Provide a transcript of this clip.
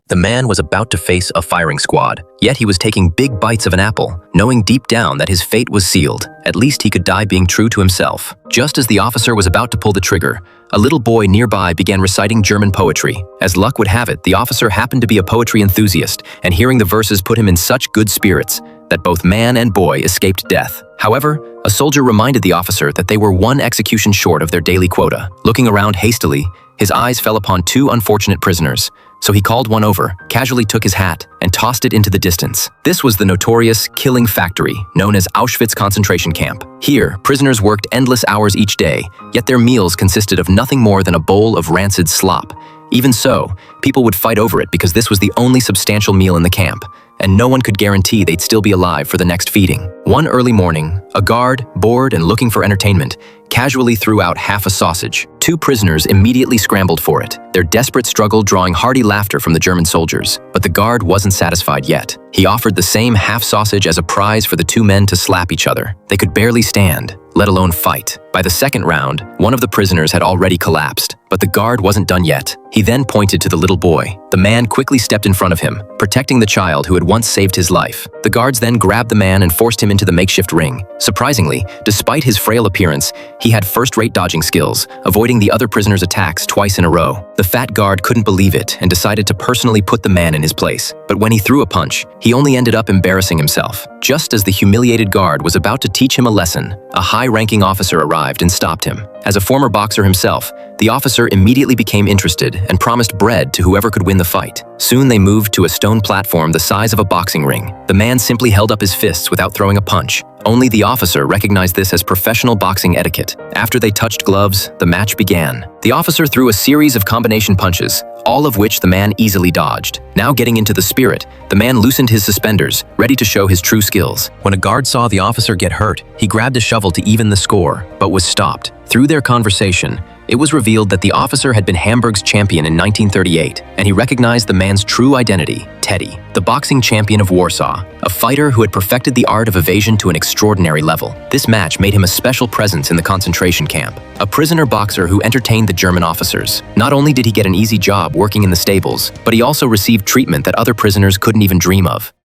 The man was about to face a firing squad, yet he was taking big bites of an apple, knowing deep down that his fate was sealed. At least he could die being true to himself. Just as the officer was about to pull the trigger, a little boy nearby began reciting German poetry. As luck would have it, the officer happened to be a poetry enthusiast, and hearing the verses put him in such good spirits that both man and boy escaped death. However, a soldier reminded the officer that they were one execution short of their daily quota. Looking around hastily, his eyes fell upon two unfortunate prisoners. So he called one over, casually took his hat, and tossed it into the distance. This was the notorious killing factory, known as Auschwitz concentration camp. Here, prisoners worked endless hours each day, yet their meals consisted of nothing more than a bowl of rancid slop. Even so, people would fight over it because this was the only substantial meal in the camp, and no one could guarantee they'd still be alive for the next feeding. One early morning, a guard, bored and looking for entertainment, casually threw out half a sausage. Two prisoners immediately scrambled for it, their desperate struggle drawing hearty laughter from the German soldiers. But the guard wasn't satisfied yet. He offered the same half sausage as a prize for the two men to slap each other. They could barely stand, let alone fight. By the second round, one of the prisoners had already collapsed, but the guard wasn't done yet. He then pointed to the little boy. The man quickly stepped in front of him, protecting the child who had once saved his life. The guards then grabbed the man and forced him into the makeshift ring. Surprisingly, despite his frail appearance, he had first-rate dodging skills, avoiding the other prisoners' attacks twice in a row. The fat guard couldn't believe it and decided to personally put the man in his place. But when he threw a punch, he only ended up embarrassing himself. Just as the humiliated guard was about to teach him a lesson, a high-ranking officer arrived and stopped him. As a former boxer himself, the officer immediately became interested and promised bread to whoever could win the fight. Soon they moved to a stone platform the size of a boxing ring. The man simply held up his fists without throwing a punch. Only the officer recognized this as professional boxing etiquette. After they touched gloves, the match began. The officer threw a series of combination punches, all of which the man easily dodged. Now getting into the spirit, the man loosened his suspenders, ready to show his true skills. When a guard saw the officer get hurt, he grabbed a shovel to even the score, but was stopped. Through their conversation, it was revealed that the officer had been Hamburg's champion in 1938, and he recognized the man's true identity, Teddy, the boxing champion of Warsaw, a fighter who had perfected the art of evasion to an extraordinary level. This match made him a special presence in the concentration camp, a prisoner boxer who entertained the German officers. Not only did he get an easy job working in the stables, but he also received treatment that other prisoners couldn't even dream of.